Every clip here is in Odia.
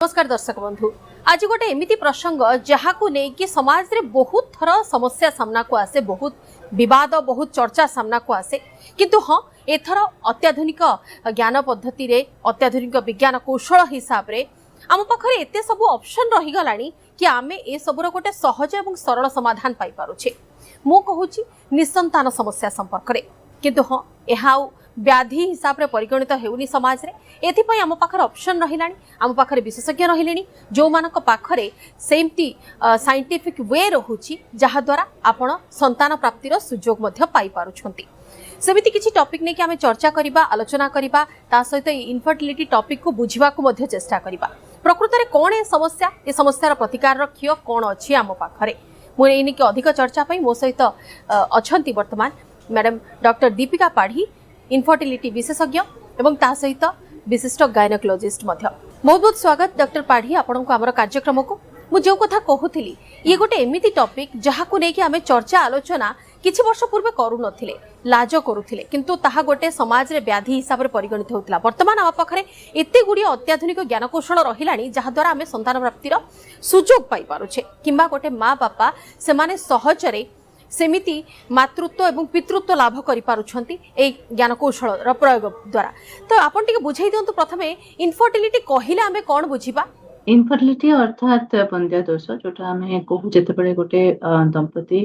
नमस्कार दर्शक बंधु। आज गोटे एमिति प्रसंग जहाँ को लेकिन समाज रे बहुत थर समस्या सामना को आसे, बहुत विवाद बहुत चर्चा सामना को आसे। किंतु हाँ, एथर अत्याधुनिक ज्ञान पद्धति रे अत्याधुनिक विज्ञान कौशल हिसाब रे आम पाखरे एते सब ऑप्शन रही गलानी कि आमे ए सबुर गोटे सहज एवं सरल समाधान पाई पारुछे। मु कहूची निसंतान समस्या संपर्क रे, किंतु हाँ एहा व्याधि हिसाब रे परिगणित हेउनी समाज रे। एथिपई आम पाखरे ऑप्शन रहिलानी, आम पाखरे विशेषज्ञ रहिलेनी जो मानक पाखरे सेमती साइंटिफिक वे रहुची जहा द्वारा आपण संतान प्राप्तिर सुजोग मध्य पाई पारुछंती। सेमिति किछि टॉपिक नै कि आमे चर्चा करिबा, आलोचना करिबा, ता सहित इनफर्टिलिटी टॉपिक को बुझिबा को मध्य चेष्टा करिबा। प्रकृत रे कोन ए समस्यार प्रतिकार रखियो कोन अछि आम पाखरे। मु एनी के अधिक चर्चा पई मो सहित अछंती वर्तमान मैडम डॉक्टर दीपिका पाढ़ी, इनफर्टिलिटी विशेषज्ञ एवं ता सहित विशिष्ट गायनोकोलॉजिस्ट मध्य। बहुत बहुत स्वागत डॉक्टर पाढ़ी आपण को हमर कार्यक्रम को। मु जो कथा कहूली ये गोटे एमिति टॉपिक जहा को लेके आमे चर्चा आलोचना किछि वर्ष पूर्वे करू नथिले, लाज करूथिले, किंतु ताहा गोटे समाज रे व्याधि हिसाब रे परिगणित होतला। वर्तमान आम पाखरे एते गुडी अत्याधुनिक ज्ञान कौशल रहिलानी जहा द्वारा आमे संतान प्राप्तिर सुजोग पाई पारुछे, किंबा गोटे माँ बापा से माने सहजरे सेमिति मातृत्व एवं पितृत्व लाभ करि पारुछंती ए ज्ञान कौशल प्रयोग द्वारा। तो आपण टिके बुझाई दियंतु प्रथमे इनफर्टिलिटी कहिले आमे कोन बुझिबा। इनफर्टिलिटी अर्थात बंध्या दोष जोटा आमे कहू जेतेबेले गोटे दंपति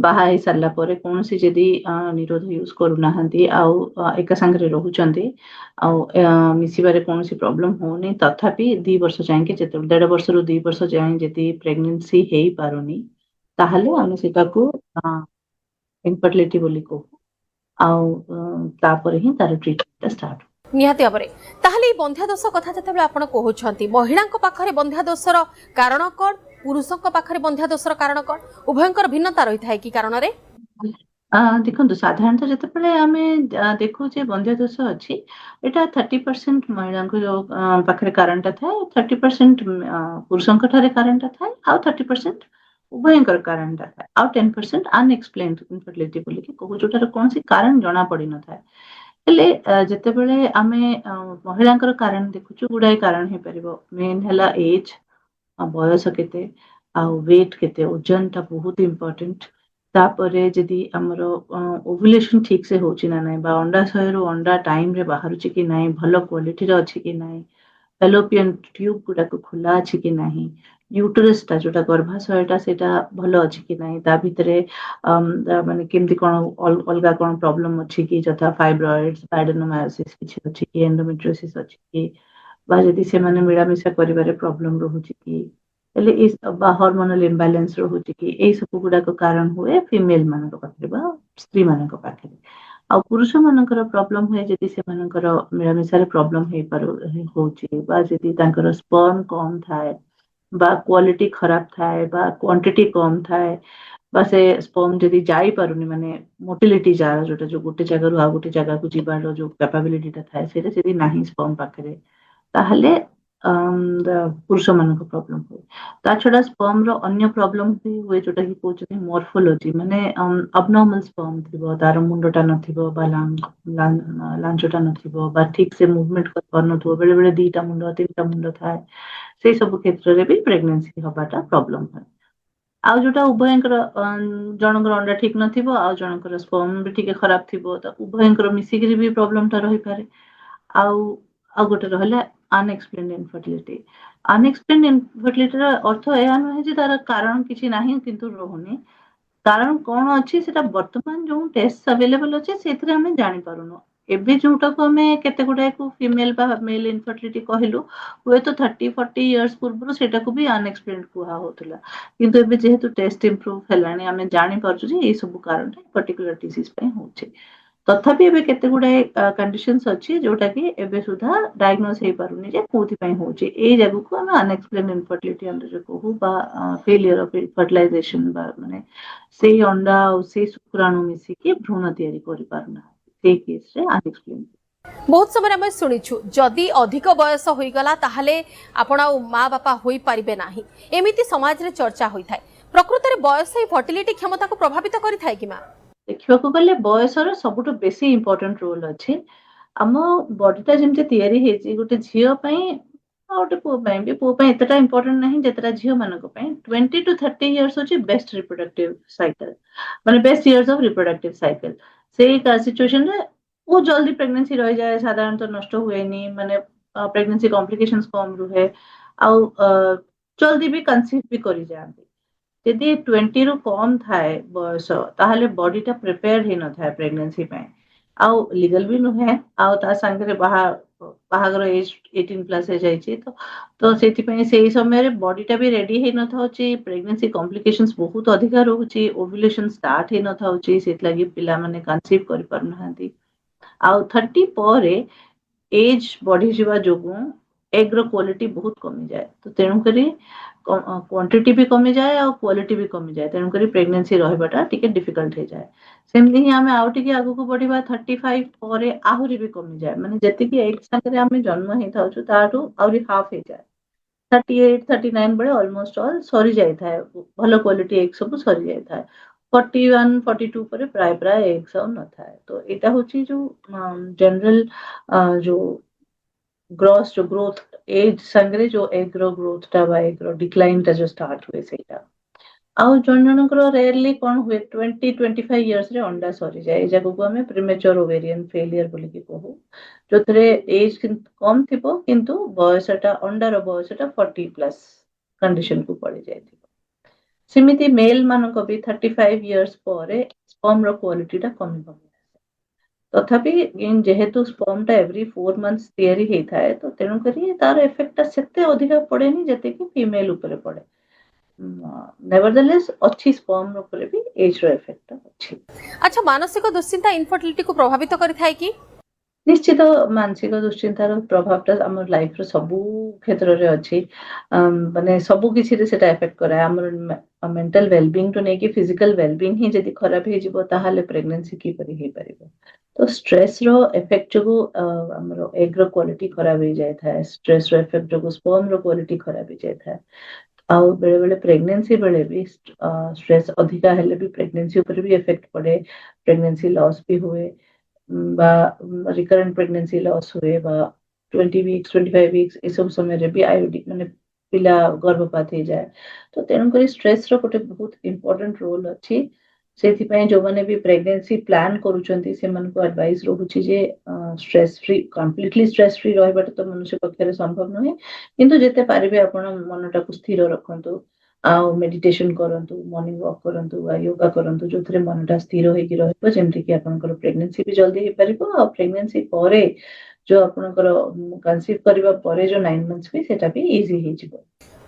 बाहा ही सारला परे कोनसी जदी निरोध यूज करू नाहंती आउ एका संगरे रहउचंती आउ मिसिबारे कोनसी प्रॉब्लम होनी, तथापि 2 वर्ष जाय के जेते 1.5 वर्ष रु 2 वर्ष जाय जदी प्रेगनेंसी हेई पारुनी ताहले आमे सेटा को इनफर्टिलिटी बोली कहू आउ तापर ही तार ट्रीटमेंट स्टार्ट। निहाती भाବରେ ताहले बंध्या दोष कथा जतबे आपण कहउछंती महिलांक पाखरे बंध्या दोषर कारण कोन, पुरुषंक पाखरे बंध्या दोषर कारण कोन, उभयंकर भिन्नता रही थाए कि कारण रे। देखो साधारणतः जितेबाला आम देखु बंध्या दोष अच्छी एटा 30% महिला जो पाखे कारणटा थाए, 30% पुरुषों कारणटा थाए, आउ 30% उभयंकर कारणटा थाए, आउ 10% अनएक्सप्लेन्ड इनफर्टिलिटी बोली कहू जोटार कौन कारण जना पड़ी न थाए। हेले जितेबाला आम महिला कारण देखुचु गुड़ाए कारण हो पार। मेन है एज, बयस केते, आउ वेट केते, ओजन टा बहुत इम्पोर्टेंट। तापरे जदि हमर ओव्युलेशन ठीक से होची ना नाही, बा अंडाशय रो अंडा टाइम रे बाहरुची कि नाही, भलो क्वालिटी रो अछि कि नाही, फैलोपियन ट्यूब गुडा को खुला अछि कि नाही, यूटरस टा जोटा गर्भाशयटा सेटा भलो अछि कि नाही, ता भितरे माने केमति कोन अलगा कोन प्रॉब्लम अछि कि जथा फाइब्रॉइड्स, एडेनोमायोसिस किछि अछि कि, एंडोमेट्रियोसिस अछि कि, बा जदि से माने मिलामिशा करिबारे प्रॉब्लम रहुची कि, एले इस हार्मोनल इम्बैलेंस रहुची कि, ए सब गुडा को कारण हुए फीमेल मानक पाखरे बा स्त्री मानक पाखरे। आ पुरुष मानकर प्रॉब्लम हुए जदि से मानकर मिलामिशा रे प्रॉब्लम हे पारो होची, बा जदि तांकर स्पर्म कम थाए, बा क्वालिटी खराब थाए, बा क्वांटिटी कम थाए, बा से स्पर्म जदि जाई पारुनी माने मोटिलिटी जा जोटा जो गोटे जगह रु आ गोटे जगह को जीवार जो कैपेबिलिटी ता थाए सेटा जदि नाही स्पर्म पाखरे ताहले पुरुष मानक प्रॉब्लम हुए। ता छड़ा स्पर्म रो अन्य प्रॉब्लम भी हुए जोटा कि कहउछथि मॉर्फोलॉजी, माने अबनॉर्मल स्पर्म थिबो, तार मुंडटा नथिबो, बा लांचटा नथिबो, बा ठीक से मूवमेंट कर परनथो, बेले बेले 2टा मुंड 3टा मुंड थाए, से सब क्षेत्र रे भी प्रेगनेंसी हबाटा प्रॉब्लम है। आउ जोटा उभयंकर जनकर अंडा ठीक नथिबो, आउ जनकर स्पर्म भी ठीक खराब थिबो, त उभयंकर मिसिकरी भी प्रॉब्लम ता रही पारे। आउ गोटे रहला अनएक्सप्लेन्ड इनफर्टिलिटी। अनएक्सप्लेन्ड इनफर्टिलिटी अर्थ एया नहे जे तार कारण किछि नाही किंतु रहुनी, कारण कोन अछि सेटा वर्तमान जो टेस्ट अवेलेबल अछि सेथरे हमें जानि पारुनो। एबे जोटा को हमें केते गुडा को फीमेल बा मेल इनफर्टिलिटी कहलु हुए तो 30-40 इयर्स पूर्व सेटा को भी अनएक्सप्लेन्ड कुहा होतला, किंतु एबे जेहेतु टेस्ट इंप्रूव हेलानी आमे जानि पारछु जे ए सब कारण पर्टिकुलर डिसीज पे होचे। तथापि एबे केते गुडाए कंडीशंस अछि जोटा कि एबे सुधा डायग्नोस हे पारुनी जे कोथि पई होचे। ए जगह को हम अनएक्सप्लेन्ड इनफर्टिलिटी अंडर जो कहू बा फेलियर ऑफ फर्टिलाइजेशन बा माने से अंडा और से शुक्राणु मिसी के भ्रूण तयारी करि पारुना, से केस रे अनएक्सप्लेन्ड। बहुत समय आम शुणीचु जदि अधिक बयस हो गला ताहले आपण माँ बापा होई परिबे नाही, एमिति समाज रे चर्चा होई थाए। प्रकृत रे बयस ही फर्टिलिटी क्षमता को प्रभावित करि थाए कि माँ। देखिबा को गले बयसर सबुठ बेसी इंपोर्टेंट रोल अछि। आम बॉडीटा जेमते तयारी हेछि गोटे झियो पई ଗୋଟେ ପୁଅ ପାଇଁ ବି ପୁଅ ପାଇଁ ଏତେଟା ଇମ୍ପୋର୍ଟାଣ୍ଟ ନାହିଁ ଯେତେଟା ଝିଅ ମାନଙ୍କ ପାଇଁ 20 to 30 years ହଉଛି ବେଷ୍ଟ ରିପ୍ରୋଡକ୍ଟିଭ ସାଇକେଲ ମାନେ ବେଷ୍ଟ ଇୟର୍ସ ଅଫ ରିପ୍ରୋଡକ୍ଟିଭ ସାଇକେଲ ସେଇ ସିଚୁଏସନରେ ବହୁତ ଜଲ୍ଦି ପ୍ରେଗନେନ୍ସି ରହିଯାଏ ସାଧାରଣତଃ ନଷ୍ଟ ହୁଏନି ମାନେ ପ୍ରେଗନେନ୍ସି କମ୍ପ୍ଲିକେସନ୍ସ କମ ରୁହେ ଆଉ ଜଲ୍ଦି ବି କନସିଭ୍ ବି କରିଯାଆନ୍ତି ଯଦି 20 ରୁ କମ ଥାଏ ବୟସ ତାହେଲେ ବଡିଟା ପ୍ରିପେୟାର ହେଇନଥାଏ ପ୍ରେଗନେନ୍ସି ପାଇଁ ଆଉ ଲିଗାଲ ବି ନୁହେଁ ଆଉ ତା ସାଙ୍ଗରେ ବାହାଘର ଏଜ୍ 18+ ହେଇଯାଇଛି ତ ସେଥିପାଇଁ ସେଇ ସମୟରେ ବଡିଟା ବି ରେଡି ହେଇନଥାଉଛି ପ୍ରେଗନେନ୍ସି କମ୍ପ୍ଲିକେସନ୍ସ ବହୁତ ଅଧିକା ରହୁଛି ଓଭୁଲେସନ ଷ୍ଟାର୍ଟ ହେଇନଥାଉଛି ସେଥିଲାଗି ପିଲାମାନେ କନସିଭ୍ କରିପାରୁନାହାନ୍ତି ଆଉ 30 ପରେ ଏଜ୍ ବଢିଯିବା ଯୋଗୁଁ ଏଗର କ୍ୱାଲିଟି ବହୁତ କମିଯାଏ ତ ତେଣୁକରି କ୍ୱାଣ୍ଟିଟି ବି କମିଯାଏ ଆଉ କ୍ୱାଲିଟି ବି କମିଯାଏ ତେଣୁକରି ପ୍ରେଗନେନ୍ସି ରହିବାଟା ଟିକେ ଡିଫିକଲ୍ଟ ହେଇଯାଏ ସେମିତି ହିଁ ଆମେ ଆଉ ଟିକେ ଆଗକୁ ବଢିବା 35 ପରେ ଆହୁରି ବି କମିଯାଏ ମାନେ ଯେତିକି ଏଜ୍ ସାଙ୍ଗରେ ଆମେ ଜନ୍ମ ହେଇଥାଉଛୁ ତାଠୁ ଆହୁରି ହାଫ୍ ହେଇଯାଏ 38 39 ବେଳେ ଅଲମୋଷ୍ଟ ଅଲ୍ ସରିଯାଇଥାଏ ଭଲ କ୍ୱାଲିଟି ଏଗ୍ ସବୁ ସରିଯାଇଥାଏ 41 42 ପରେ ପ୍ରାୟ ଏଗ୍ସ ଆଉ ନଥାଏ ତ ଏଇଟା ହଉଛି ଯୋଉ ଜେନେରାଲ ଯୋଉ ଗ୍ରୋଥ एज ସାଙ୍ଗରେ ଯୋଉ ଏଗ୍ ର ଗ୍ରୋଥ ଟା ବା ଏଗ୍ ର ଡିକ୍ଲାଇନ ଟା ଯୋଉ ଷ୍ଟାର୍ଟ ହୁଏ ସେଇଟା ଆଉ ଜଣ ଜଣଙ୍କର ରେୟାରଲି କଣ ହୁଏ 20-25 ଇୟର୍ସ ରେ ଅଣ୍ଡା ସରିଯାଏ ଏଇ ଜାଗାକୁ ଆମେ ପ୍ରିମେଚର ଓଭେରିଆନ ଫେଲିୟର ବୋଲିକି କହୁ ଯୋଉଥିରେ ଏଜ କମ ଥିବ କିନ୍ତୁ ବୟସଟା ଅଣ୍ଡାର ବୟସଟା 40+ କଣ୍ଡିସନ କୁ ପଡି ଯାଇଥିବ ସେମିତି ମେଲ ମାନଙ୍କ ବି 35 ଇୟର୍ସ ପରେ ସ୍ପର୍ମ ର କ୍ୱାଲିଟି ଟା କମି ତଥାପି ଯେହେତୁ ସ୍ପର୍ମ ଟା ଏଭ୍ରି 4 months ତିଆରି ହେଇଥାଏ ତ ତେଣୁକରି ତାର ଏଫେକ୍ଟ ଟା ସେତେ ଅଧିକା ପଡେନି ଯେତିକି ଫିମେଲ ଉପରେ ପଡେ ନେଭରଦଲେସ୍ ଅଛି ସ୍ପର୍ମ ଉପରେ ବି ଏଜ ର ଏଫେକ୍ଟ ଅଛି ଆଚ୍ଛା ମାନସିକ ଦୁଶ୍ଚିନ୍ତା ଇନଫର୍ଟିଲିଟିକୁ ପ୍ରଭାବିତ କରିଥାଏ କି? ନିଶ୍ଚିତ ମାନସିକ ଦୁଶ୍ଚିନ୍ତାର ପ୍ରଭାବଟା ଆମ ଲାଇଫର ସବୁ କ୍ଷେତ୍ରରେ ଅଛି ମାନେ ସବୁ କିଛିରେ ସେଟା ଏଫେକ୍ଟ କରେ ଆମର ମେଣ୍ଟାଲ ୱେଲବିଙ୍ଗଠୁ ନେଇକି ଫିଜିକାଲ ୱେଲବିଙ୍ଗ ହିଁ ଯଦି ଖରାପ ହେଇଯିବ ତାହେଲେ ପ୍ରେଗନେନ୍ସି କିପରି ହେଇପାରିବ ତ ଷ୍ଟ୍ରେସର ଏଫେକ୍ଟ ଯୋଗୁ ଆମର ଏଗର କ୍ୱାଲିଟି ଖରାପ ହେଇଯାଇଥାଏ ଷ୍ଟ୍ରେସର ଏଫେକ୍ଟ ଯୋଗୁ ସ୍ପର୍ମର କ୍ୱାଲିଟି ଖରାପ ହେଇଯାଇଥାଏ ଆଉ ବେଳେ ବେଳେ ପ୍ରେଗନେନ୍ସି ବେଳେ ବି ଷ୍ଟ୍ରେସ୍ ଅଧିକା ହେଲେ ବି ପ୍ରେଗନେନ୍ସି ଉପରେ ବି ଏଫେକ୍ଟ ପଡେ ପ୍ରେଗନେନ୍ସି ଲସ୍ ବି ହୁଏ বা ରିକରେଣ୍ଟ ପ୍ରେଗନେନ୍ସି ଲସ୍ ହୁଏ ବା 20 weeks 25 weeks ଏସବୁ ସମୟରେ ବି ଆଇୟୁଡି ମାନେ ପିଲା ଗର୍ଭପାତ ହେଇଯାଏ ତ ତେଣୁକରି ଷ୍ଟ୍ରେସର ଗୋଟେ ବହୁତ ଇମ୍ପୋର୍ଟାଣ୍ଟ ରୋଲ ଅଛି ସେଥିପାଇଁ ଯୋଉମାନେ ବି ପ୍ରେଗନେନ୍ସି ପ୍ଲାନ୍ କରୁଛନ୍ତି ସେମାନଙ୍କୁ ଆଡଭାଇସ୍ ରହୁଛି ଯେ stress free completely stress free ରହିବାଟା ତ ମନୁଷ୍ୟ ପକ୍ଷରେ ସମ୍ଭବ ନୁହେଁ କିନ୍ତୁ ଯେତେ ପାରିବେ ଆପଣ ମନଟାକୁ ସ୍ଥିର ରଖନ୍ତୁ ଆଉ ମେଡିଟେସନ କରନ୍ତୁ ମର୍ଣ୍ଣିଂ ୱାକ୍ କରନ୍ତୁ ବା ୟୋଗା କରନ୍ତୁ ଯୋଉଥିରେ ମନଟା ସ୍ଥିର ହେଇକି ରହିବ ଯେମିତିକି ଆପଣଙ୍କର ପ୍ରେଗନେନ୍ସି ବି ଜଲ୍ଦି ହେଇପାରିବ ଆଉ ପ୍ରେଗନେନ୍ସି ପରେ ଯୋଉ ଆପଣଙ୍କର କନସିଭ୍ କରିବା ପରେ ଯୋଉ 9 months ବି ସେଟା ବି ଇଜି ହେଇଯିବ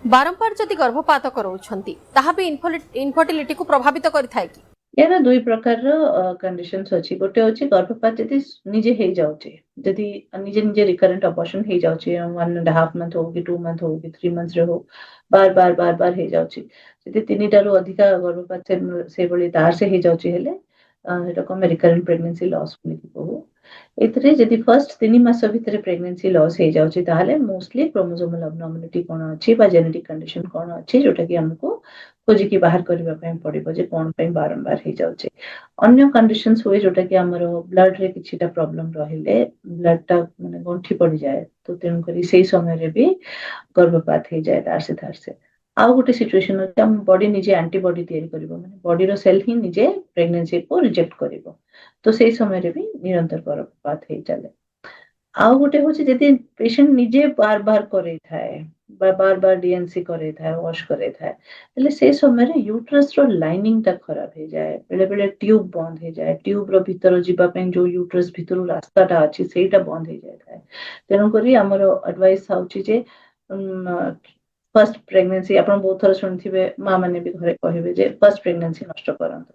ବାରମ୍ବାର ଯଦି ଗର୍ଭପାତ କରାଉଛନ୍ତି ତାହା ବି ଇନଫର୍ଟିଲିଟିକୁ ପ୍ରଭାବିତ କରିଥାଏ କି? ଏହାର ଦୁଇ ପ୍ରକାରର କଣ୍ଡିସନ୍ସ ଅଛି ଗୋଟେ ଅଛି ଗର୍ଭପାତ ଯଦି ନିଜେ ହେଇଯାଉଛି ଯଦି ନିଜେ ନିଜେ ରିକରେଣ୍ଟ ଅବର୍ସନ ହେଇଯାଉଛି 1.5 month ହଉ କି 2 month ହଉ କି 3 months ରେ ହଉ ବାର ହେଇଯାଉଛି ଯଦି 3ଟାରୁ ଅଧିକା ଗର୍ଭପାତ ସେଇଭଳି ତାର ସେ ହେଇଯାଉଛି ହେଲେ ସେଟାକୁ ଆମେ ରିକରେଣ୍ଟ ପ୍ରେଗନେନ୍ସି ଲସ୍ ବୋଲିକି କହୁ ଏଥିରେ ଯଦି ଫର୍ଷ୍ଟ 3 ମାସ ଭିତରେ ପ୍ରେଗନେନ୍ସି ଲସ୍ ହେଇଯାଉଛି ତାହେଲେ ମୋଷ୍ଟଲି କ୍ରୋମୋଜୋମାଲ ଅବନର୍ମାଲିଟି କଣ ଅଛି ବା ଜେନେଟିକ କଣ୍ଡିସନ କଣ ଅଛି ଯୋଉଟା କି ଆମକୁ ଖୋଜିକି ବାହାର କରିବା ପାଇଁ ପଡିବ ଯେ କଣ ପାଇଁ ବାରମ୍ବାର ହେଇଯାଉଛି ଅନ୍ୟ କଣ୍ଡିସନ୍ସ ହୁଏ ଯୋଉଟା କି ଆମର ବ୍ଲଡରେ କିଛିଟା ପ୍ରୋବ୍ଲେମ ରହିଲେ ବ୍ଲଡଟା ମାନେ ଗଣ୍ଠି ପଡିଯାଏ ତ ତେଣୁକରି ସେଇ ସମୟରେ ବି ଗର୍ଭପାତ ହେଇଯାଏ ତାରସେ ଆଉ ଗୋଟେ ସିଚୁଏସନ ଅଛି ଆମ ବଡି ନିଜେ ଆଣ୍ଟିବଡି ତିଆରି କରିବ ମାନେ ବଡିର ସେଲ ହିଁ ନିଜେ ପ୍ରେଗନେନ୍ସିକୁ ରିଜେକ୍ଟ କରିବ ତ ସେଇ ସମୟରେ ବି ନିରନ୍ତର ଗର୍ଭପାତ ହେଇ ଚାଲେ ଆଉ ଗୋଟେ ହଉଛି ଯଦି ପେସେଣ୍ଟ ନିଜେ ବାର କରେଇଥାଏ ବା ବାର ଡିଏନସି କରେଇଥାଏ ୱାଶ କରେଇଥାଏ ହେଲେ ସେ ସମୟରେ ୟୁଟ୍ରସର ଲାଇନିଂଟା ଖରାପ ହେଇଯାଏ ବେଳେ ବେଳେ ଟ୍ୟୁବ ବନ୍ଦ ହେଇଯାଏ ଟ୍ୟୁବର ଭିତର ଯିବା ପାଇଁ ଯୋଉ ୟୁଟ୍ରସ ଭିତରୁ ରାସ୍ତାଟା ଅଛି ସେଇଟା ବନ୍ଦ ହେଇଯାଇଥାଏ ତେଣୁକରି ଆମର ଆଡଭାଇସ୍ ହଉଛି ଯେ ଫର୍ଷ୍ଟ ପ୍ରେଗନେନ୍ସି ଆପଣ ବହୁତ ଥର ଶୁଣିଥିବେ ମା ମାନେ ବି ଘରେ କହିବେ ଯେ ଫର୍ଷ୍ଟ ପ୍ରେଗନେନ୍ସି ନଷ୍ଟ କରନ୍ତୁ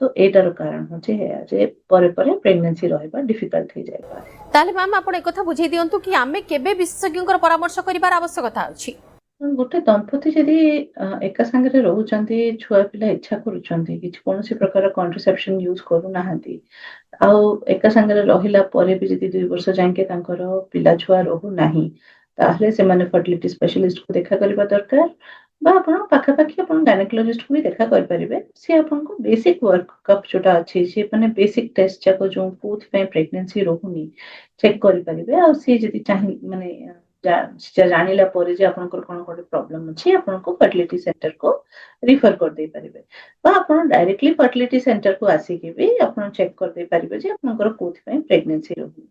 ତ ଏଇଟାର କାରଣ ହଉଛି ଏଇଆ ଯେ ପରେ ପରେ ପ୍ରେଗନେନ୍ସି ରହିବା ଡିଫିକଲ୍ଟ ହେଇଯାଇପାରେ ତାହେଲେ ମ୍ୟାମ୍ ଆପଣ ଏକଥା ବୁଝେଇ ଦିଅନ୍ତୁ କି ଆମେ କେବେ ବିଶେଷଜ୍ଞଙ୍କର ପରାମର୍ଶ କରିବାର ଆବଶ୍ୟକତା ଅଛି? ଗୋଟେ ଦମ୍ପତି ଯଦି ଏକା ସାଙ୍ଗରେ ରହୁଛନ୍ତି ଛୁଆ ପିଲା ଇଚ୍ଛା କରୁଛନ୍ତି କିଛି କୌଣସି ପ୍ରକାର କଣ୍ଟ୍ରାସେପସନ ୟୁଜ କରୁନାହାନ୍ତି ଆଉ ଏକା ସାଙ୍ଗରେ ରହିଲା ପରେ ବି ଯଦି 2 ବର୍ଷ ଯାକେ ତାଙ୍କର ପିଲା ଛୁଆ ରହୁନାହିଁ ତାହେଲେ ସେମାନେ ଫର୍ଟିଲିଟି ସ୍ପେଶାଲିଷ୍ଟକୁ ଦେଖା କରିବା ଦରକାର ବା ଆପଣ ପାଖାପାଖି ଆପଣ ଗାଇନୋକୋଲୋଜିଷ୍ଟକୁ ବି ଦେଖା କରିପାରିବେ ସେ ଆପଣଙ୍କୁ ବେସିକ ୱାର୍କଅପ୍ ଯୋଉଟା ଅଛି ସେ ମାନେ ବେସିକ ଟେଷ୍ଟ ଯାକ ଯୋଉ କୋଉଥିପାଇଁ ପ୍ରେଗନେନ୍ସି ରହୁନି ଚେକ୍ କରିପାରିବେ ଆଉ ସିଏ ଯଦି ଚାହିଁ ମାନେ ଜାଣିଲା ପରେ ଯେ ଆପଣଙ୍କର କଣ ଗୋଟେ ପ୍ରୋବ୍ଲେମ ଅଛି ଆପଣଙ୍କୁ ଫର୍ଟିଲିଟି ସେଣ୍ଟର को ରିଫର କରିଦେଇ ପାରିବେ ବା ଆପଣ ଡାଇରେକ୍ଟଲି ଫର୍ଟିଲିଟି ସେଣ୍ଟର को ଆସିକି ବି ଆପଣ ଚେକ୍ କରିଦେଇ ପାରିବେ ଯେ ଆପଣଙ୍କର କୋଉଥିପାଇଁ ପ୍ରେଗନେନ୍ସି ରହୁନି।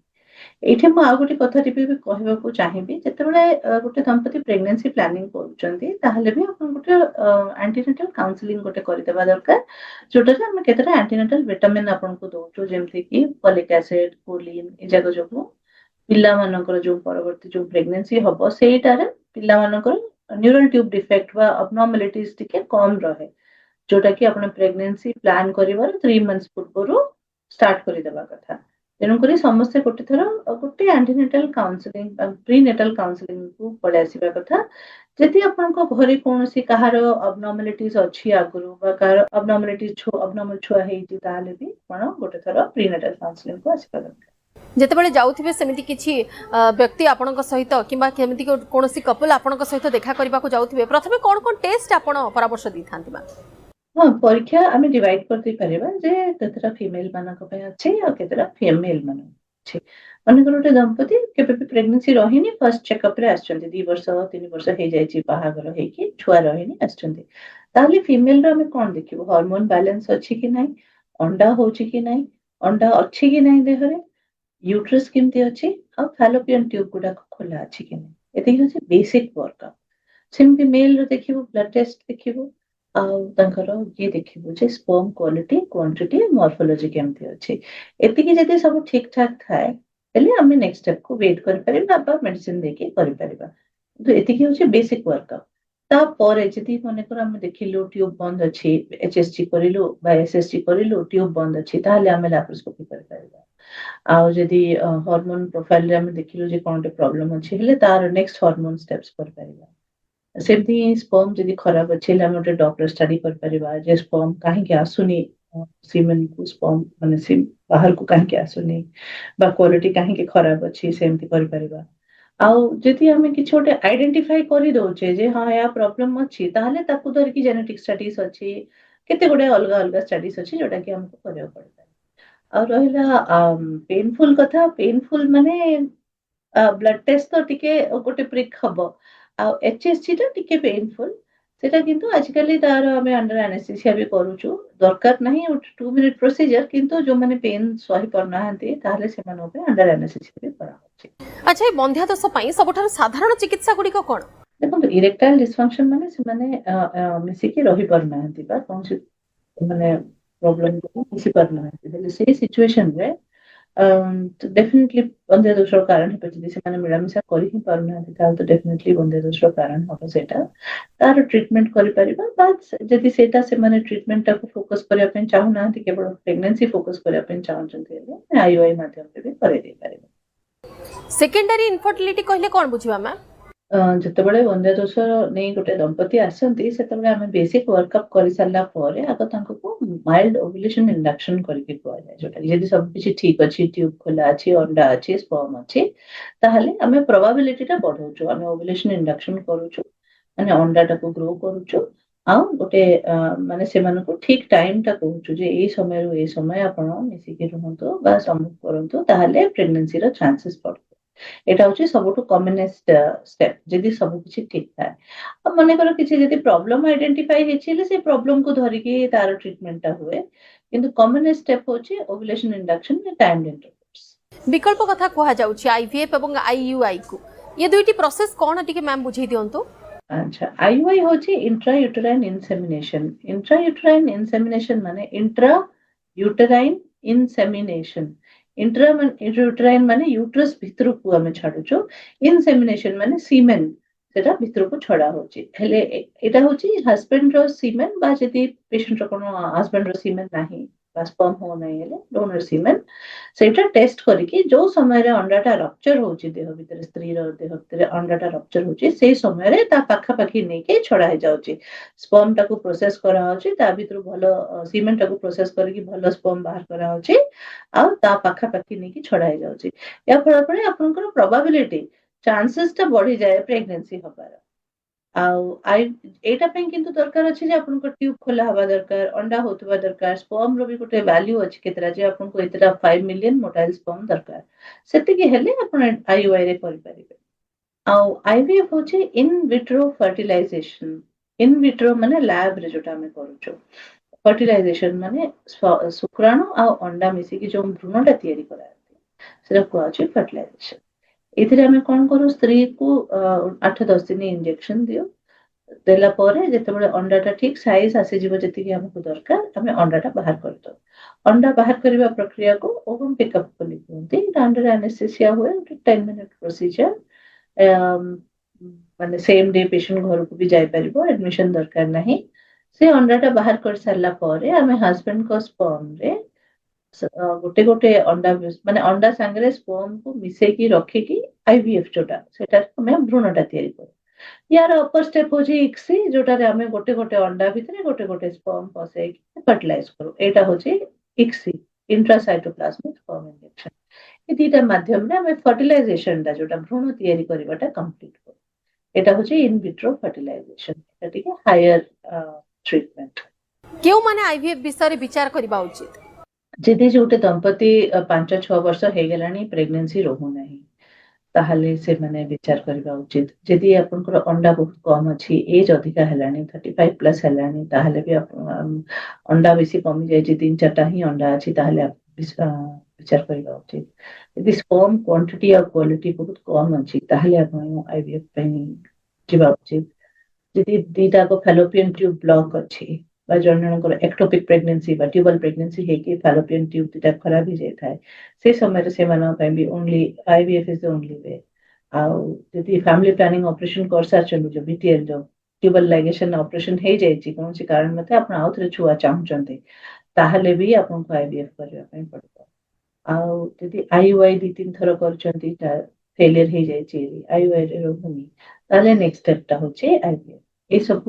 ଏଇଠି ମୁଁ ଆଉ ଗୋଟେ କଥାଟି ବି କହିବାକୁ ଚାହିଁବି ଯେତେବେଳେ ଗୋଟେ ଦମ୍ପତି ପ୍ରେଗନେନ୍ସି ପ୍ଲାନିଂ କରୁଛନ୍ତି ତାହେଲେ ବି ଆପଣ ଗୋଟେ ଆଣ୍ଟିନେଟାଲ କାଉନସିଲିଂ ଗୋଟେ କରିଦେବା ଦରକାର ଯୋଉଟାରେ ଆମେ କେତେଟା ଆଣ୍ଟିନେଟାଲ ଭିଟାମିନ୍ ଆପଣଙ୍କୁ ଦଉଛୁ ଯେମିତି କି ଫଲିକ୍ ଆସିଡ କୋଲିନ୍ ଏ ଯାକ ଯୋଗୁ ପିଲାମାନଙ୍କର ଯୋଉ ପରବର୍ତ୍ତୀ ଯୋଉ ପ୍ରେଗନେନ୍ସି ହବ ସେଇଟାରେ ପିଲାମାନଙ୍କର ନ୍ୟୁରାଲ ଟ୍ୟୁବ ଡିଫେକ୍ଟ ବା ଅବନର୍ମାଲିଟିଜ ଟିକେ କମ ରହେ ଯୋଉଟା କି ଆପଣ ପ୍ରେଗନେନ୍ସି ପ୍ଲାନ କରିବାର 3 months ପୂର୍ବରୁ ଷ୍ଟାର୍ଟ କରିଦେବା କଥା। ତେଣୁକରି ସମସ୍ତେ ଗୋଟେ ଥର ଗୋଟେ ଆଣ୍ଟିନେଟାଲ କାଉନସିଲିଂ ପ୍ରିନେଟାଲ କାଉନସିଲିଂ କୁ ପଳେଇ ଆସିବା କଥା। ଯଦି ଆପଣଙ୍କ ଘରେ କୌଣସି କାହାର ଅବନର୍ମାଲିଟିଜ ଅଛି ଆଗରୁ ବା କାହାର ଅବନର୍ମାଲ ଛୁଆ ହେଇଛି ତାହେଲେ ବି ଆପଣ ଗୋଟେ ଥର ପ୍ରିନେଟାଲ କାଉନସିଲିଂ କୁ ଆସିବା ଦରକାର। ଯେତେବେଳେ ଯାଉଥିବେ ସେମିତି କିଛି ବ୍ୟକ୍ତି ଆପଣଙ୍କ ସହିତ କିମ୍ବା କେମିତି କୌଣସି କପଲ ଆପଣଙ୍କ ସହିତ ଦେଖା କରିବାକୁ ଯାଉଥିବେ ପ୍ରଥମେ କ'ଣ କ'ଣ ଟେଷ୍ଟ ଆପଣ ପରାମର୍ଶ ଦେଇଥାନ୍ତି ମା? ହଁ ପରୀକ୍ଷା ଆମେ ଡିଭାଇଡ କରିଦେଇ ପାରିବା ଯେ କେତେଟା ଫିମେଲ ମାନଙ୍କ ପାଇଁ ଅଛି ଆଉ କେତେଟା ଫିମେଲ ମାନଙ୍କ ଅଛି। ମନେକର ଗୋଟେ ଦମ୍ପତି କେବେ ବି ପ୍ରେଗନେନ୍ସି ରହିନି ଫର୍ଷ୍ଟ ଚେକଅପ ରେ ଆସିଛନ୍ତି 2 ବର୍ଷ 3 ବର୍ଷ ହେଇଯାଇଛି ବାହାଘର ହେଇକି ଛୁଆ ରହିନି ଆସିଛନ୍ତି ତାହେଲେ ଫିମେଲ ର ଆମେ କ'ଣ ଦେଖିବୁ ହରମୋନ ବାଲାନ୍ସ ଅଛି କି ନାହିଁ ଅଣ୍ଡା ହଉଛି କି ନାହିଁ ଅଣ୍ଡା ଅଛି କି ନାହିଁ ଦେହରେ यूट्रस केमती अछि और फैलोपियन ट्यूब गुडा खोला अछि कि नहीं एतिक होछि बेसिक वर्कअप सेमती मेल रो देखिबो ब्लड टेस्ट देखिबो आ तांकर ये देखिबो जे स्पर्म क्वालिटी क्वांटिटी मॉर्फोलॉजी केमती अछि एतिक जदि सब ठीक ठाक थाए तले हमें नेक्स्ट स्टेप को वेट कर परिबा बा मेडिसिन देके करि परिबा तो एतिक होछि बेसिक वर्कअप तापर जदि मने कर हम देखिलो ट्यूब बंद अछि एचएसजी करिलो बा एसएसजी करिलो ट्यूब बंद अछि ताहले हमें लैप्रोस्कोपी करि परिबा ଆଉ ଯଦି ହରମୋନ ପ୍ରୋଫାଇଲରେ ଆମେ ଦେଖିଲୁ ଯେ କ'ଣ ଗୋଟେ ପ୍ରୋବ୍ଲେମ ଅଛି ହେଲେ ତାର ନେକ୍ସଟ ହରମୋନ ଷ୍ଟେପ୍ସ କରିପାରିବା। ସେମିତି ସ୍ପର୍ମ ଯଦି ଖରାପ ଅଛି ହେଲେ ଆମେ ଗୋଟେ ଡକ୍ଟର ଷ୍ଟଡି କରିପାରିବା ଯେ ସ୍ପର୍ମ କାହିଁକି ଆସୁନି ସିମେନକୁ ସ୍ପର୍ମ ମାନେ ବାହାରକୁ କାହିଁକି ଆସୁନି ବା କ୍ୱାଲିଟି କାହିଁକି ଖରାପ ଅଛି ସେମିତି କରିପାରିବା। ଆଉ ଯଦି ଆମେ କିଛି ଗୋଟେ ଆଇଡେଣ୍ଟିଫାଇ କରିଦଉଛେ ଯେ ହଁ ଏହା ପ୍ରୋବ୍ଲେମ ଅଛି ତାହେଲେ ତାକୁ ଧରିକି ଜେନେଟିକ ଷ୍ଟଡିଜ ଅଛି କେତେ ଗୁଡେ ଅଲଗା ଅଲଗା ଷ୍ଟଡିଜ ଅଛି ଯୋଉଟା କି ଆମକୁ କରିବାକୁ ପଡିବ। ଆଉ ରହିଲା ପେନଫୁଲ କଥା ପେନଫୁଲ ମାନେ ବ୍ଲଡ ଟେଷ୍ଟ ତ ଟିକେ ଗୋଟେ ପ୍ରିକ୍ ହବ ଆଉ ଏଚଏସଜି ଟା ଟିକେ ପେନଫୁଲ ସେଟା କିନ୍ତୁ ଆଜିକାଲି ତାର ଆମେ ଅଣ୍ଡର ଆନେସ୍ଥେସିଆ ବି କରୁଛୁ ଦରକାର ନାହିଁ 2 ମିନିଟ୍ ପ୍ରୋସିଜର କିନ୍ତୁ ଯୋଉମାନେ ପେନ୍ ସହି ପାରୁନାହାନ୍ତି ତାହେଲେ ସେମାନଙ୍କ ପାଇଁ ଅଣ୍ଡର ଆନେସ୍ଥେସିଆ ବି କରାହଉଛି। ଆଚ୍ଛା ଏ ବନ୍ଧ୍ୟା ଦୋଷ ପାଇଁ ସବୁଠାରୁ ସାଧାରଣ ଚିକିତ୍ସା ଗୁଡିକ କ'ଣ? ଦେଖନ୍ତୁ ଇରେକ୍ଟାଇଲ ଡିସଫଙ୍କସନ ମାନେ ସେମାନେ ମିଶିକି ରହି ପାରୁନାହାନ୍ତି ବା କୌଣସି ମାନେ ପ୍ରୋବ୍ଲେମ ମିଶି ପାରୁନାହାନ୍ତି ହେଲେ ସେଇ ସିଚୁଏସନରେ डेफिनेटली बंध्या दोषर कारण ହେଇପାରୁଛି ସେମାନେ ମିଳାମିଶା କରି ହିଁ ପାରୁନାହାନ୍ତି ତାହେଲେ ତ ଡେଫିନେଟଲି ବନ୍ଧ୍ୟା ଦୋଷର କାରଣ ହବ ସେଇଟା ତାର ଟ୍ରିଟମେଣ୍ଟ କରିପାରିବା ବା ଯଦି ସେଇଟା ସେମାନେ ଟ୍ରିଟମେଣ୍ଟଟାକୁ ଫୋକସ କରିବା ପାଇଁ ଚାହୁଁନାହାନ୍ତି କେବଳ ପ୍ରେଗନେନ୍ସି ଫୋକସ କରିବା ପାଇଁ ଚାହୁଁଛନ୍ତି ହେଲେ ଆଇୟୁଆଇ ମାଧ୍ୟମରେ ବି କରେଇ ଦେଇପାରିବା। ସେକେଣ୍ଡାରୀ ଇନଫର୍ଟିଲିଟି କହିଲେ କ'ଣ ବୁଝିବା ମା? ଯେତେବେଳେ ବନ୍ଧ୍ୟା ଦୋଷ ନେଇ ଗୋଟେ ଦମ୍ପତି ଆସନ୍ତି ସେତେବେଳେ ଆମେ ବେସିକ ୱାର୍କଅପ୍ କରିସାରିଲା ପରେ ଆଗ ତାଙ୍କୁ ମାଇଲ୍ଡ ଓଭୁଲେସନ ଇଣ୍ଡକ୍ସନ କରିକି କୁହାଯାଏ ଯୋଉଟା ଯଦି ସବୁ କିଛି ଠିକ ଅଛି ଟ୍ୟୁବ ଖୋଲା ଅଛି ଅଣ୍ଡା ଅଛି ସ୍ପର୍ମ ଅଛି ତାହେଲେ ଆମେ ପ୍ରୋବାବିଲିଟିଟା ବଢଉଛୁ ଆମେ ଓଭୁଲେସନ ଇଣ୍ଡକ୍ସନ କରୁଛୁ ମାନେ ଅଣ୍ଡାଟାକୁ ଗ୍ରୋ କରୁଛୁ ଆଉ ଗୋଟେ ମାନେ ସେମାନଙ୍କୁ ଠିକ ଟାଇମଟା କହୁଛୁ ଯେ ଏଇ ସମୟରୁ ଏଇ ସମୟ ଆପଣ ମିଶିକି ରୁହନ୍ତୁ ବା ସମ୍ମୁଖ କରନ୍ତୁ ତାହେଲେ ପ୍ରେଗନେନ୍ସିର ଚାନ୍ସେସ୍ ବଢିବ। ଏଇଟା ହଉଛି ସବୁଠୁ କମନେଷ୍ଟ ଷ୍ଟେପ ଯଦି ସବୁ କିଛି ଠିକ ଥାଏ ଆଉ ମନେକର କିଛି ଯଦି ପ୍ରୋବ୍ଲେମ ଆଇଡେଣ୍ଟିଫାଇ ହେଇଛି ହେଲେ ସେ ପ୍ରୋବ୍ଲେମକୁ ଧରିକି ତାର ଟ୍ରିଟମେଣ୍ଟଟା ହୁଏ କିନ୍ତୁ କମନେଷ୍ଟ ଷ୍ଟେପ ହଉଛି ଓଭୁଲେସନ ଇଣ୍ଡକ୍ସନ ଟାଇମ୍ଡ ଇଣ୍ଟରକୋର୍ସ। ବିକଳ୍ପ କଥା କୁହାଯାଉଛି ଆଇଭିଏଫ୍ ଏବଂ ଆଇୟୁଆଇ କୁ ଏ ଦୁଇଟି ପ୍ରୋସେସ କ'ଣ ଟିକେ ମ୍ୟାମ୍ ବୁଝେଇ ଦିଅନ୍ତୁ। अच्छा आईयूआई होची इंट्रा यूटेराइन इंसेमिनेशन माने intra uterine insemination intra uterine माने यूट्रस भितर को आमे छाडुचो इंसेमिनेशन माने सीमेन सेटा भितर को छडा होची हेले एटा होची हस्बैंड रो सीमेन बा जदी पेशेंट रो कोनो हस्बैंड रो सीमेन नाही बा स्पर्म हो नाही हेले डोनर सीमेन सेटा टेस्ट करिकी जो समय रे अंडाटा रप्चर होची देह भितर स्त्री रो देह भितर अंडाटा रप्चर होची से समय रे ता पाखा पाखी नेके छडा हे जाउची स्पर्म टाको प्रोसेस करा होची ता भितर भलो सीमेन टाको प्रोसेस करिकी भलो स्पर्म बाहर करा होची आ ता पाखा पाखी नेकी छडा हे जाउची या फळ परे आपनकर प्रोबेबिलिटी चांसेस ता बढ़ी जाए प्रेगनेंसी हबार आउ आई एटा पे किंतु दरकार अछि जे आपनको ट्यूब खोला हवा दरकार अंडा होतबा दरकार स्पर्म रो भी गोटे वैल्यू अछि केतरा जे आपनको एतरा 5 मिलियन मोटाइल स्पर्म दरकार सेति के हेले आपन आईयूआई रे करि परिबे। आईवीएफ होची in vitro fertilisation. In vitro माने लैब रे जोटा हमें करूछु। फर्टिलाइजेशन माने शुक्राणु आ अंडा मिसी की जो भ्रूणटा तयारी कराती सेटा कुआछि फर्टिलाइजेशन। एथिरे हमें कोन करू स्त्री को 8-10 दिन इंजेक्शन दियो देला परे जेतेबेले अंडाटा ठीक साइज आसी जीव जेतिकी हमकु दरकार हमें अंडाटा बाहर कर दो। अंडा बाहर करबा प्रक्रिया को ओपन पिकअप बोली कहते अंडर एनेस्थेसिया हुए 10 मिनट प्रोसीजर माने सेम डे पेशेंट घर को भी जाई परिबो एडमिशन दरकार नहीं। से अंडाटा बाहर कर सारला परे हमें हस्बैंड को स्पर्म रे गोटे गोटे अंडा माने अंडा संगे स्पर्म को मिसे की रखी की आईवीएफ जोटा सेटा हमें भ्रूणटा तयारी करू। यार अपर स्टेप होची इक्सी जोटारे हमें गोटे गोटे अंडा भितरे गोटे गोटे स्पर्म पसे फर्टिलाइज करू। एटा होची इक्सी इंट्रासाइटोप्लाज्मिक स्पर्म इंजेक्शन। ए दीटा माध्यम रे हमें फर्टिलाइजेशन दा जोटा भ्रूण तयारी करबाटा कंप्लीट करू। एटा होची इन विट्रो फर्टिलाइजेशन। एटा टिके हायर ट्रीटमेंट। केउ माने आईवीएफ विषय विचार करबा उचित जदि जोटे दंपति 5-6 वर्ष हे गेलानी प्रेगनेंसी रहू नाही ताहले से माने विचार करबा उचित। जदि आपनकर अंडा बहुत कम अछि एज अधिका हेलानी 35 प्लस हेलानी ताहले भी अंडा बेसी कमी जाय छै 3-4टा ही अंडा अछि ताहले आप विचार करबा उचित। यदि स्पर्म क्वांटिटी और क्वालिटी बहुत कम अछि ताहले आपण आईवीएफ पे जिबा उचित। जदि दीटा को फैलोपियन ट्यूब ब्लॉक अछि बा जननकर एक्टोपिक प्रेगनेंसी बा ट्यूबल प्रेगनेंसी हे कि फैलोपियन ट्यूब दीटा खराब ही जाय थाए से समय रे से मानो पे भी only IVF is the only way. जदि फैमिली प्लानिंग ऑपरेशन कर सारछन जो बीटीएल जो ट्यूबल लाइगेशन ऑपरेशन हे जाय छी कोन से कारण मते आपण आउथरे छुआ चाहउचंते ताहले भी आपण को आईवीएफ करबा पे पड़तो। जदि आईयूआई 2-3 थर करचंती ता फेलियर हे जाय छी आईयूआई रे रोहुनी ताले नेक्स्ट स्टेप ता होचे आईवीएफ। ए सब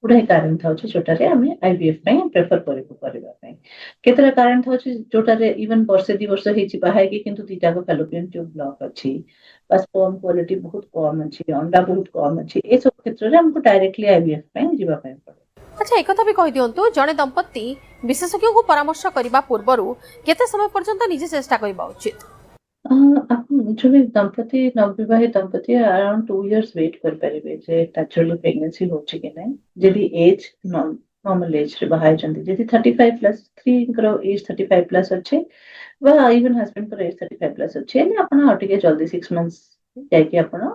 गुडे कारण था जोटारे आम आईवीएफ प्रेफर करबा केतरा कारण था जोटारे इवन वर्षे 2 वर्ष हेची बाहाय कि किंतु दीटा को फैलोपियन ट्यूब ब्लॉक अछि बस स्पर्म क्वालिटी बहुत कम अछि अंडा बहुत कम अछि ए सब क्षेत्र रे हमको डायरेक्टली आईवीएफ जीवा पड़े। अच्छा एक कथा भी कहि दियंतु जने दंपति विशेषज्ञ को परामर्श करबा पूर्वरु केते समय पर्यंत निजे चेष्टा करबा उचित जो भी दंपति नवविवाहित दंपति अराउंड 2 इयर्स वेट कर परिबे जे एक्चुअली प्रेगनेंसी होची कि नै जदि एज नॉर्मल एज रे बाहाय जंदी जदि 35 प्लस 3 करो एज 35 प्लस अच्छे वा इवन हस्बैंड पर एज 35 प्लस अच्छे ने आपण अटिके जल्दी 6 मंथ्स जाय कि आपण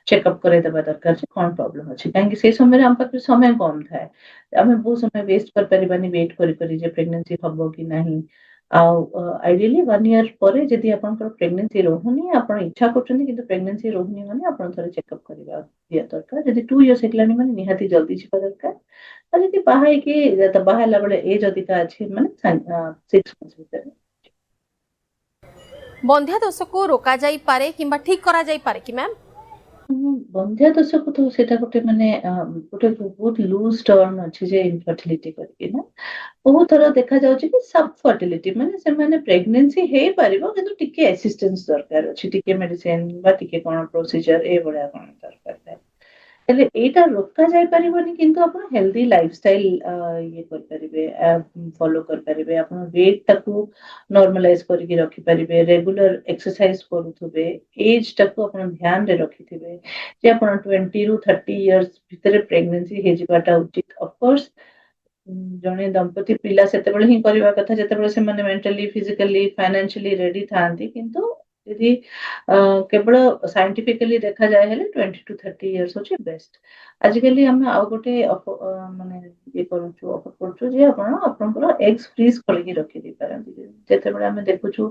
चेकअप करे दबा दरकार छै कोन प्रॉब्लम अछि काहे से समय रे हम पाखरे समय कम थाए हमें बहुत समय वेस्ट कर परिबानी वेट करी जे प्रेगनेंसी हबो कि नाही आइडियली 1 ईयर परे जदि आपनकर प्रेगनेंसी रहूनी आपण इच्छा करछन्ती किंतु प्रेगनेंसी रहूनी माने आपण थरे चेकअप करबा दिया दरकार जदि 2 इयर्स हेकलानी माने निहाती जल्दी छिपा दरकार आ जदि बाहाय कि त बाहायला बेले एज अधिका अछि माने 6 मंथ्स भीतर बंध्या दोष को रोका जाई पारे किंबा ठीक करा जाई पारे कि मैम बंध्या दोष को तो सेटा गोटे माने गोटे बहुत लूज टर्म अछि जे इनफर्टिलिटी करके ना बहुत थोड़ा देखा जाउछि कि सब फर्टिलिटी माने से माने प्रेगनेंसी हे परिबो किंतु टिके असिस्टेंस दरकार अछि टिके मेडिसिन बा टिके कोन प्रोसीजर ए बडा कोन दरकार है हेले एटा रोका जाय परिबोनी किंतु आपण हेल्दी लाइफस्टाइल ये कर परिबे फॉलो कर परिबे आपण वेट टाकू नॉर्मलाइज करके रखि परिबे रेगुलर एक्सरसाइज करूथबे एज टाकू आपण ध्यान रे रखिथिबे जे आपण 20 रु 30 इयर्स भितरे प्रेगनेंसी हे जिबाटा उचित ऑफ कोर्स जने दंपति पिला सेतेबेले ही करबा कथा जेतेबेले से माने मेंटली फिजिकली फाइनेंशियली रेडी थांती किंतु यदि केवल साइंटिफिकली देखा जाए हेले 20 टू 30 इयर्स होची बेस्ट आजिकली हम आ गोटे माने ये करूछु ऑफर करछु जे आपण आपनकर एग्स फ्रीज करके रखि दी पारंती जेतेबेले हम देखुछु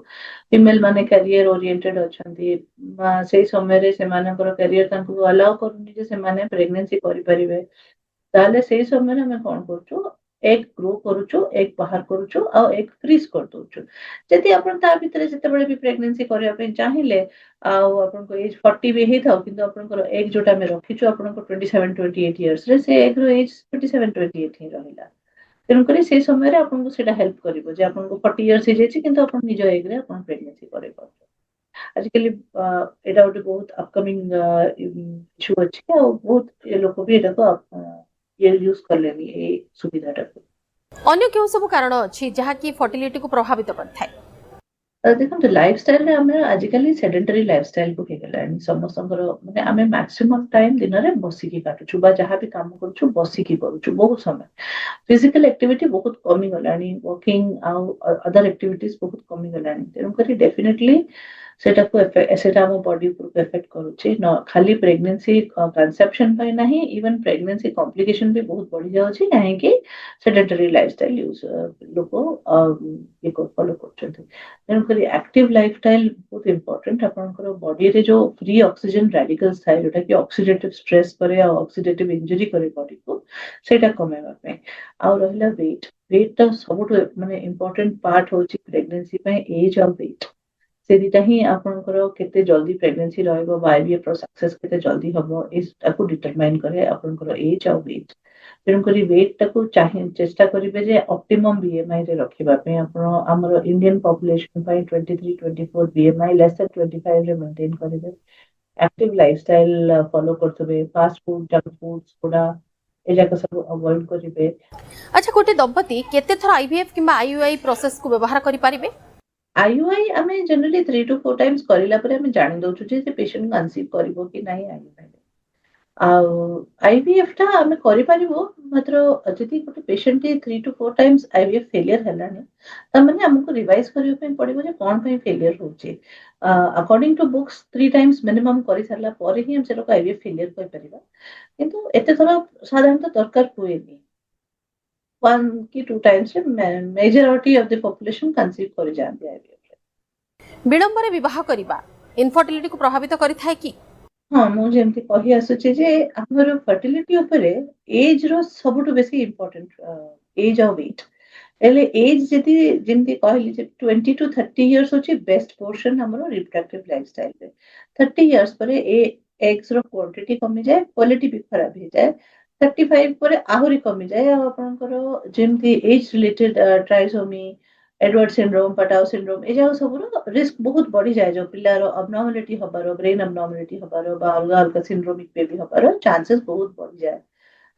फीमेल माने करियर ओरिएंटेड अछंती से समय रे से मानकर करियर तांको अलाउ करूनी जे से माने प्रेगनेंसी करि परिबे ताले से समय रे हम कोन करछु एक ग्रो करूछु एक बाहर करूछु आ एक फ्रीज कर दोछु जदि आपण ता भितरे जेतेबेले भी प्रेगनेंसी करिया पे चाहिले आ आपण को एज 40 भी हे थाउ किंतु आपण को एग जोटा में रखिछु आपण को 27-28 इयर्स रे से एग रो एज 27-28 ही रहिला तेनु करी से समय रे आपण को सेटा हेल्प करिवो जे आपण को 40 इयर्स हे जेछि किंतु आपण निज एग रे आपण प्रेगनेंसी करे पाछो आजिकली एटा गोटे बहुत अपकमिंग इश्यू अछि आ बहुत ए लोक भी एटा को ये यूज कर लेनी ए सुविधाटा अन्य केउ सब कारण अछि जहा कि फर्टिलिटी को प्रभावित करथाय ଦେଖନ୍ତୁ ଲାଇଫଷ୍ଟାଇଲ ରେ ଆମେ ଆଜିକାଲି ସେଡେଣ୍ଟାରୀ ଲାଇଫଷ୍ଟାଇଲ କୁ ହେଇଗଲାଣି ସମସ୍ତଙ୍କର, ମାନେ ଆମେ ମାକ୍ସିମମ୍ ଟାଇମ ଦିନରେ ବସିକି କାଟୁଛୁ ବା ଯାହା ବି କାମ କରୁଛୁ ବସିକି କରୁଛୁ ବହୁତ ସମୟ। ଫିଜିକାଲ ଆକ୍ଟିଭିଟି ବହୁତ କମିଗଲାଣି, ୱାକିଂ ଆଉ ଅଦର ଆକ୍ଟିଭିଟିଜ ବହୁତ କମିଗଲାଣି, ତେଣୁକରି ଡେଫିନେଟଲି ସେଟା ଆମ ବଡି ଉପରକୁ ଏଫେକ୍ଟ କରୁଛି। ଖାଲି ପ୍ରେଗନେନ୍ସି କନସେପସନ ପାଇଁ ନାହିଁ, ଇଭନ ପ୍ରେଗନେନ୍ସି କମ୍ପ୍ଲିକେସନ ବି ବହୁତ ବଢି ଯାଉଛି, କାହିଁକି ସେଡେଣ୍ଟାରୀ ଲାଇଫଷ୍ଟାଇଲ ଲୋକ ଫଲୋ କରୁଛନ୍ତି। ତେଣୁକରି ଆକ୍ଟିଭ ଲାଇଫଷ୍ଟାଇଲ ବହୁତ ଇମ୍ପୋର୍ଟାଣ୍ଟ। ଆପଣଙ୍କର ବଡିରେ ଯୋଉ ଫ୍ରି ଅକ୍ସିଜେନ ରାଡିକାଲ୍ସ ଥାଏ, ଯୋଉଟା କି ଅକ୍ସିଡେଟିଭ ଷ୍ଟ୍ରେସ କରେ ଆଉ ଅକ୍ସିଡେଟିଭ ଇଞ୍ଜୁରି କରେ ବଡିକୁ, ସେଇଟା କମେଇବା ପାଇଁ। ଆଉ ରହିଲା ୱେଟ୍ ଟା ସବୁଠୁ ମାନେ ଇମ୍ପୋର୍ଟାଣ୍ଟ ପାର୍ଟ ହଉଛି ପ୍ରେଗନେନ୍ସି ପାଇଁ ଏଜ୍ ଆଉ ୱେଟ୍। ସେ ଦିଟା ହିଁ ଆପଣଙ୍କର କେତେ ଜଲ୍ଦି ପ୍ରେଗନେନ୍ସି ରହିବ ବା IVF ର ସକ୍ସେସ୍ କେତେ ଜଲ୍ଦି ହବ ଏଟାକୁ ଡିଟରମାଇନ କରେ ଆପଣଙ୍କର ଏଜ୍ ଆଉ ୱେଟ୍। ତେଣୁକରି ୱେଟ୍ ଟାକୁ ଚେଷ୍ଟା କରିବେ ଯେ ଅପ୍ଟିମମ୍ BMI ରେ ରଖିବା ପାଇଁ। ଆପଣ ଆମର ଇଣ୍ଡିଆନ ପପୁଲେସନ ପାଇଁ 23-24 BMI ଲେସ୍ ଦେନ୍ 25 ରେ ମେଣ୍ଟେନ କରିବେ। ଆକ୍ଟିଭ ଲାଇଫଷ୍ଟାଇଲ ଫଲୋ କରୁଥିବେ, ଫାଷ୍ଟ ଫୁଡ ଜଙ୍କ ଫୁଡ ଗୁଡା ଏ ଯାକ ସବୁ ଅଭଏଡ କରିବେ। ଆଚ୍ଛା ଗୋଟେ ଦମ୍ପତି କେତେ ଥର IVF କିମ୍ବା IUI ପ୍ରୋସେସ କୁ ବ୍ୟବହାର କରିପାରିବେ? IUI ଆମେ ଜେନେରାଲି 3 to 4 times କରିଲା ପରେ ଆମେ ଜାଣି ଦଉଛୁ ଯେ ସେ ପେସେଣ୍ଟ କନସିଭ୍ କରିବ କି ନାହିଁ IUI ରେ। ଆଉ IVF ଟା ଆମେ କରିପାରିବୁ, ମାତ୍ର ଯଦି ଗୋଟେ patient 3 to 4 times IVF failure ହେଲାଣି, ତାମାନେ ଆମକୁ ରିଭାଇଜ କରିବା ପାଇଁ ପଡିବ ଯେ କଣ ପାଇଁ ଫେଲିୟର ହଉଛି। According to books 3 times minimum କରିସାରିଲା ପରେ ହିଁ ଆମେ ସେଟାକୁ IVF ଫେଲିୟର କହିପାରିବା, କିନ୍ତୁ ଏତେ ଥର ସାଧାରଣତଃ ଦରକାର ହୁଏନି। 1 କି 2 times ରେ majority of the population conceive କରିଯାଆନ୍ତି IVF ରେ। ବିଳମ୍ବରେ ବିବାହ କରିବା ଇନଫର୍ଟିଲିଟିକୁ ପ୍ରଭାବିତ କରିଥାଏ କି? ହଁ, ମୁଁ ଯେମିତି କହି ଆସୁଛି ଯେ ଆମର ଫର୍ଟିଲିଟି ଉପରେ ଏଜ ର ସବୁଠୁ ବେଶୀ ଇମ୍ପୋର୍ଟାଣ୍ଟ ଏଜ ଆଉ ୱେଟ୍। ହେଲେ ଏଜ ଯଦି ଯେମିତି କହିଲି ଯେ 20 to 30 ଇୟର୍ସ ହଉଛି ବେଷ୍ଟ ପୋର୍ସନ ଆମର ରିପ୍ରଡକ୍ଟିଭ ଲାଇଫଷ୍ଟାଇଲରେ। 30 ଇୟର୍ସ ପରେ ଏଗ୍ସ ର କ୍ୱାଣ୍ଟିଟି କମିଯାଏ, କ୍ୱାଲିଟି ବି ଖରାପ ହେଇଯାଏ। 35 ପରେ ଆହୁରି କମିଯାଏ, ଆଉ ଆପଣଙ୍କର ଯେମିତି age related trisomy, Edward syndrome, Patau syndrome, ଏ ଯାକ ସବୁର ରିସ୍କ ବହୁତ ବଢିଯାଏ। ଯୋଉ ପିଲାର ଅବନର୍ମାଲିଟି ହବାର, ବ୍ରେନ ଅବନର୍ମାଲିଟି ହବାର ବା ଅଲଗା ଅଲଗା ସିଣ୍ଡ୍ରୋମିକ ବେବି ହବାର ଚାନ୍ସେସ୍ ବହୁତ ବଢିଯାଏ।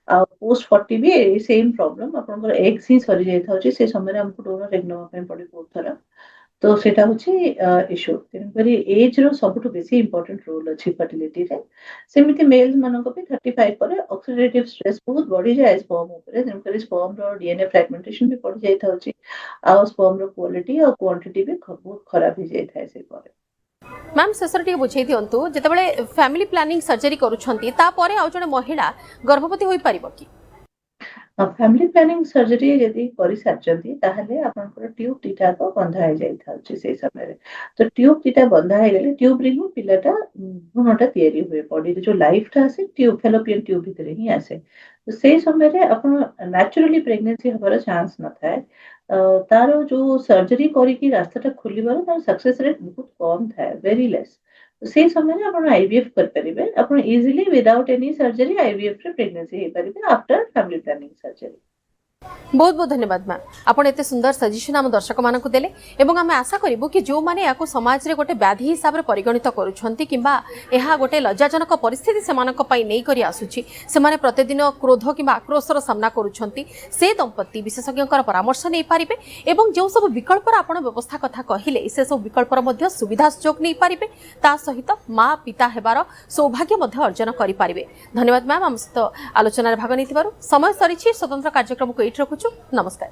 ଆଉ ପୋଷ୍ଟ 40 ବି ସେମ୍ ପ୍ରୋବ୍ଲେମ, ଆପଣଙ୍କର ଏଗ୍ସ ହିଁ ସରି ଯାଇଥାଉଛି, ସେ ସମୟରେ ଆମକୁ ଡୋନର ଏଗ୍ ନେବା ପାଇଁ ପଡେ ବହୁତ ଥର। ତ ସେଇଟା ହଉଛି ଇସ୍ୟୁ। ତେଣୁକରି ଏଜ ର ସବୁଠୁ ବେଶୀ ଇମ୍ପୋର୍ଟାଣ୍ଟ ରୋଲ ଅଛି ଫର୍ଟିଲିଟିରେ। ସେମିତି ମେଲ ମାନଙ୍କ ବି 35 ପରେ ଅକ୍ସିଡେଟିଭ ଷ୍ଟ୍ରେସ ବହୁତ ବଢିଯାଏ ସ୍ପର୍ମ ଉପରେ, ତେଣୁକରି ସ୍ପର୍ମ ର DNA ଫ୍ରାଗମେଣ୍ଟେସନ ବି ବଢି ଯାଇଥାଉଛି, ଆଉ ସ୍ପର୍ମ ର କ୍ୱାଲିଟି ଆଉ କ୍ୱାଣ୍ଟିଟି ବି ବହୁତ ଖରାପ ହେଇଯାଇଥାଏ ସେ ପରେ। ମ୍ୟାମ୍ ଶେଷରେ ଟିକେ ବୁଝେଇ ଦିଅନ୍ତୁ, ଯେତେବେଳେ ଫ୍ୟାମିଲି ପ୍ଲାନିଂ ସର୍ଜରୀ କରୁଛନ୍ତି ତାପରେ ଆଉ ଜଣେ ମହିଳା ଗର୍ଭବତୀ ହୋଇପାରିବ କି? ଫ୍ୟାମିଲି ପ୍ଲାନିଂ ସର୍ଜରୀ ଯଦି କରିସାରିଛନ୍ତି ତାହେଲେ ଆପଣଙ୍କର ଟ୍ୟୁବ ଦିଟା ଯାକ ବନ୍ଧା ହେଇଯାଇଥାଉଛି ସେଇ ସମୟରେ। ତ ଟ୍ୟୁବ ଦିଟା ବନ୍ଧା ହେଇଗଲେ ଟ୍ୟୁବରେ ହିଁ ପିଲାଟା ଭ୍ରୂଣଟା ତିଆରି ହୁଏ। ବଡିରେ ଯୋଉ ଲାଇଫଟା ଆସେ ଟ୍ୟୁବ ଫେଲୋପିଆନ ଟ୍ୟୁବ ଭିତରେ ହିଁ ଆସେ। ତ ସେଇ ସମୟରେ ଆପଣ ନ୍ୟାଚୁରାଲି ପ୍ରେଗନେନ୍ସି ହବାର ଚାନ୍ସ ନଥାଏ। ତାର ଯୋଉ ସର୍ଜରୀ କରିକି ରାସ୍ତାଟା ଖୋଲିବାର ତାର ସକ୍ସେସ ରେଟ୍ ବହୁତ କମ ଥାଏ, ଭେରି ଲେସ୍। ସେଇ ସମୟରେ ଆପଣ IVF କରିପାରିବେ। ଆପଣ easily without any surgery IVF ରେ ପ୍ରେଗନେନ୍ସି ହେଇପାରିବେ ଆଫ୍ଟର ଫ୍ୟାମିଲି ପ୍ଲାନିଂ ସର୍ଜରୀ। ବହୁତ ବହୁତ ଧନ୍ୟବାଦ ମ୍ୟାମ୍, ଆପଣ ଏତେ ସୁନ୍ଦର ସଜେସନ୍ ଆମ ଦର୍ଶକମାନଙ୍କୁ ଦେଲେ ଏବଂ ଆମେ ଆଶା କରିବୁ କି ଯେଉଁମାନେ ଏହାକୁ ସମାଜରେ ଗୋଟେ ବ୍ୟାଧି ହିସାବରେ ପରିଗଣିତ କରୁଛନ୍ତି କିମ୍ବା ଏହା ଗୋଟେ ଲଜ୍ଜାଜନକ ପରିସ୍ଥିତି ସେମାନଙ୍କ ପାଇଁ ନେଇକରି ଆସୁଛି, ସେମାନେ ପ୍ରତିଦିନ କ୍ରୋଧ କିମ୍ବା ଆକ୍ରୋଶର ସାମ୍ନା କରୁଛନ୍ତି, ସେ ଦମ୍ପତି ବିଶେଷଜ୍ଞଙ୍କର ପରାମର୍ଶ ନେଇପାରିବେ ଏବଂ ଯେଉଁ ସବୁ ବିକଳ୍ପର ଆପଣ ବ୍ୟବସ୍ଥା କଥା କହିଲେ ସେସବୁ ବିକଳ୍ପର ମଧ୍ୟ ସୁବିଧା ସୁଯୋଗ ନେଇପାରିବେ, ତା ସହିତ ମା ପିତା ହେବାର ସୌଭାଗ୍ୟ ମଧ୍ୟ ଅର୍ଜନ କରିପାରିବେ। ଧନ୍ୟବାଦ ମ୍ୟାମ୍, ଆମ ସହିତ ଆଲୋଚନାରେ ଭାଗ ନେଇଥିବାରୁ। ସମୟ ସରିଛି, ସ୍ୱତନ୍ତ୍ର କାର୍ଯ୍ୟକ୍ରମକୁ ଏଇଠି ରଖୁଛୁ। ନମସ୍କାର।